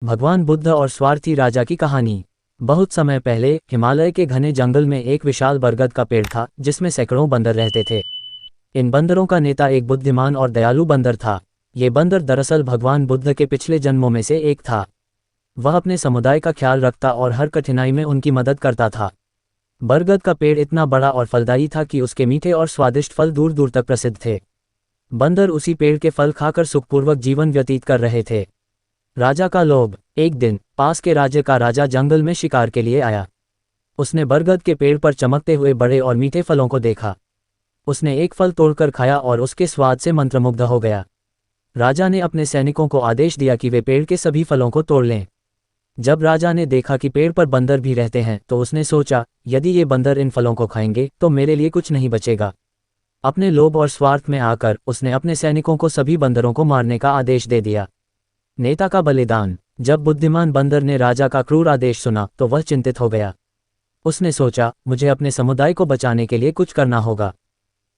भगवान बुद्ध और स्वार्थी राजा की कहानी। बहुत समय पहले हिमालय के घने जंगल में एक विशाल बरगद का पेड़ था जिसमें सैकड़ों बंदर रहते थे। इन बंदरों का नेता एक बुद्धिमान और दयालु बंदर था। ये बंदर दरअसल भगवान बुद्ध के पिछले जन्मों में से एक था। वह अपने समुदाय का ख्याल रखता और हर कठिनाई में उनकी मदद करता था। बरगद का पेड़ इतना बड़ा और फलदायी था कि उसके मीठे और स्वादिष्ट फल दूर दूर तक प्रसिद्ध थे। बंदर उसी पेड़ के फल खाकर सुखपूर्वक जीवन व्यतीत कर रहे थे। राजा का लोभ। एक दिन पास के राज्य का राजा जंगल में शिकार के लिए आया। उसने बरगद के पेड़ पर चमकते हुए बड़े और मीठे फलों को देखा। उसने एक फल तोड़कर खाया और उसके स्वाद से मंत्रमुग्ध हो गया। राजा ने अपने सैनिकों को आदेश दिया कि वे पेड़ के सभी फलों को तोड़ लें। जब राजा ने देखा कि पेड़ पर बंदर भी रहते हैं तो उसने सोचा, यदि ये बंदर इन फलों को खाएंगे तो मेरे लिए कुछ नहीं बचेगा। अपने लोभ और स्वार्थ में आकर उसने अपने सैनिकों को सभी बंदरों को मारने का आदेश दे दिया। नेता का बलिदान। जब बुद्धिमान बंदर ने राजा का क्रूर आदेश सुना तो वह चिंतित हो गया। उसने सोचा, मुझे अपने समुदाय को बचाने के लिए कुछ करना होगा।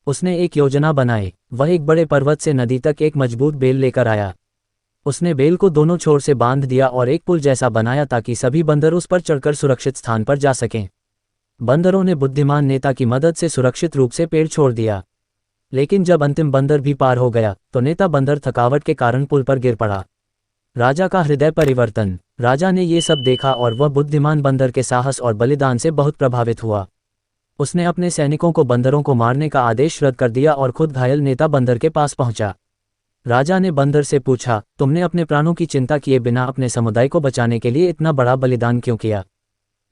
उसने एक योजना बनाई। वह एक बड़े पर्वत से नदी तक एक मजबूत बेल लेकर आया। उसने बेल को दोनों छोर से बांध दिया और एक पुल जैसा बनाया ताकि सभी बंदर उस पर चढ़कर सुरक्षित स्थान पर जा सकें। बंदरों ने बुद्धिमान नेता की मदद से सुरक्षित रूप से पेड़ छोड़ दिया। लेकिन जब अंतिम बंदर भी पार हो गया तो नेता बंदर थकावट के कारण पुल पर गिर पड़ा। राजा का हृदय परिवर्तन। राजा ने ये सब देखा और वह बुद्धिमान बंदर के साहस और बलिदान से बहुत प्रभावित हुआ। उसने अपने सैनिकों को बंदरों को मारने का आदेश रद्द कर दिया और खुद घायल नेता बंदर के पास पहुंचा। राजा ने बंदर से पूछा, तुमने अपने प्राणों की चिंता किए बिना अपने समुदाय को बचाने के लिए इतना बड़ा बलिदान क्यों किया?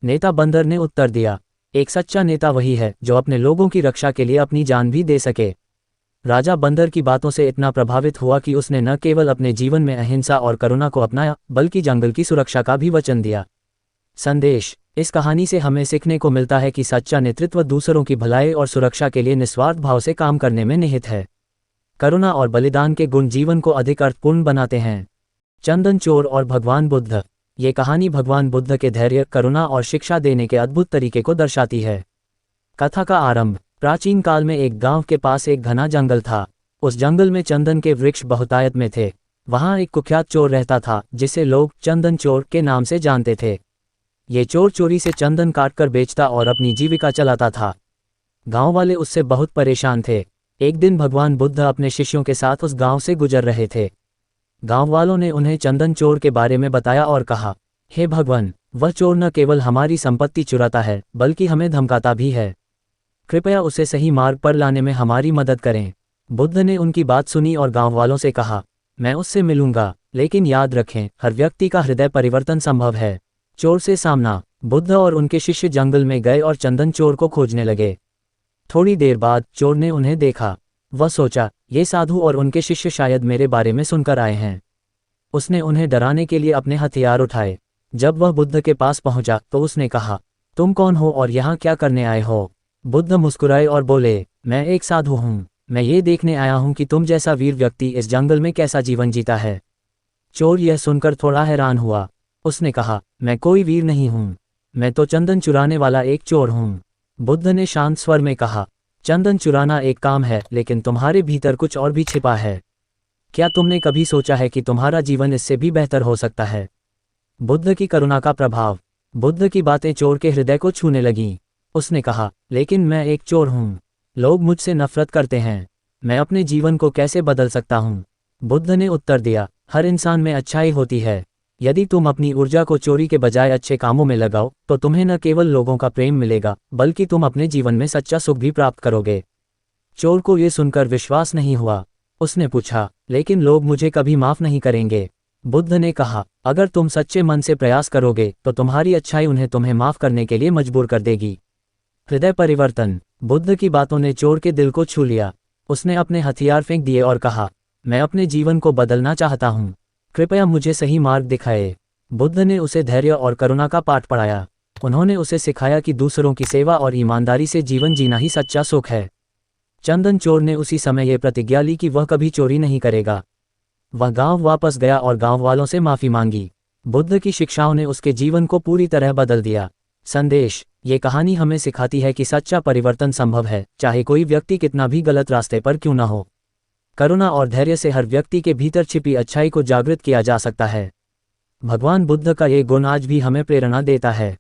नेता बंदर ने उत्तर दिया, एक सच्चा नेता वही है जो अपने लोगों की रक्षा के लिए अपनी जान भी दे सके। राजा बंदर की बातों से इतना प्रभावित हुआ कि उसने न केवल अपने जीवन में अहिंसा और करुणा को अपनाया बल्कि जंगल की सुरक्षा का भी वचन दिया। संदेश। इस कहानी से हमें सीखने को मिलता है कि सच्चा नेतृत्व दूसरों की भलाई और सुरक्षा के लिए निस्वार्थ भाव से काम करने में निहित है। करुणा और बलिदान के गुण जीवन को अधिक अर्थपूर्ण बनाते हैं। चंदन चोर और भगवान बुद्ध। ये कहानी भगवान बुद्ध के धैर्य, करुणा और शिक्षा देने के अद्भुत तरीके को दर्शाती है। कथा का आरंभ। प्राचीन काल में एक गांव के पास एक घना जंगल था। उस जंगल में चंदन के वृक्ष बहुतायत में थे। वहां एक कुख्यात चोर रहता था जिसे लोग चंदन चोर के नाम से जानते थे। ये चोर चोरी से चंदन काटकर बेचता और अपनी जीविका चलाता था। गांव वाले उससे बहुत परेशान थे। एक दिन भगवान बुद्ध अपने शिष्यों के साथ उस गांव से गुजर रहे थे। गांव वालों ने उन्हें चंदन चोर के बारे में बताया और कहा, हे भगवान, वह चोर न केवल हमारी संपत्ति चुराता है बल्कि हमें धमकाता भी है। कृपया उसे सही मार्ग पर लाने में हमारी मदद करें। बुद्ध ने उनकी बात सुनी और गांव वालों से कहा, मैं उससे मिलूंगा, लेकिन याद रखें, हर व्यक्ति का हृदय परिवर्तन संभव है। चोर से सामना। बुद्ध और उनके शिष्य जंगल में गए और चंदन चोर को खोजने लगे। थोड़ी देर बाद चोर ने उन्हें देखा। वह सोचा, ये साधु और उनके शिष्य शायद मेरे बारे में सुनकर आए हैं। उसने उन्हें डराने के लिए अपने हथियार उठाए। जब वह बुद्ध के पास पहुंचा तो उसने कहा, तुम कौन हो और यहाँ क्या करने आए हो? बुद्ध मुस्कुराए और बोले, मैं एक साधु हूँ। मैं ये देखने आया हूँ कि तुम जैसा वीर व्यक्ति इस जंगल में कैसा जीवन जीता है। चोर यह सुनकर थोड़ा हैरान हुआ। उसने कहा, मैं कोई वीर नहीं हूँ, मैं तो चंदन चुराने वाला एक चोर हूँ। बुद्ध ने शांत स्वर में कहा, चंदन चुराना एक काम है, लेकिन तुम्हारे भीतर कुछ और भी छिपा है। क्या तुमने कभी सोचा है कि तुम्हारा जीवन इससे भी बेहतर हो सकता है? बुद्ध की करुणा का प्रभाव। बुद्ध की बातें चोर के हृदय को छूने लगीं। उसने कहा, लेकिन मैं एक चोर हूँ, लोग मुझसे नफरत करते हैं, मैं अपने जीवन को कैसे बदल सकता हूँ? बुद्ध ने उत्तर दिया, हर इंसान में अच्छाई होती है। यदि तुम अपनी ऊर्जा को चोरी के बजाय अच्छे कामों में लगाओ तो तुम्हें न केवल लोगों का प्रेम मिलेगा बल्कि तुम अपने जीवन में सच्चा सुख भी प्राप्त करोगे। चोर को ये सुनकर विश्वास नहीं हुआ। उसने पूछा, लेकिन लोग मुझे कभी माफ नहीं करेंगे? बुद्ध ने कहा, अगर तुम सच्चे मन से प्रयास करोगे तो तुम्हारी अच्छाई उन्हें तुम्हें माफ करने के लिए मजबूर कर देगी। हृदय परिवर्तन। बुद्ध की बातों ने चोर के दिल को छू लिया। उसने अपने हथियार फेंक दिए और कहा, मैं अपने जीवन को बदलना चाहता हूँ, कृपया मुझे सही मार्ग दिखाए। बुद्ध ने उसे धैर्य और करुणा का पाठ पढ़ाया। उन्होंने उसे सिखाया कि दूसरों की सेवा और ईमानदारी से जीवन जीना ही सच्चा सुख है। चंदन चोर ने उसी समय यह प्रतिज्ञा ली कि वह कभी चोरी नहीं करेगा। वह गांव वापस गया और गांव वालों से माफी मांगी। बुद्ध की शिक्षाओं ने उसके जीवन को पूरी तरह बदल दिया। संदेश। ये कहानी हमें सिखाती है कि सच्चा परिवर्तन संभव है, चाहे कोई व्यक्ति कितना भी गलत रास्ते पर क्यों न हो। करुणा और धैर्य से हर व्यक्ति के भीतर छिपी अच्छाई को जागृत किया जा सकता है। भगवान बुद्ध का ये गुण आज भी हमें प्रेरणा देता है।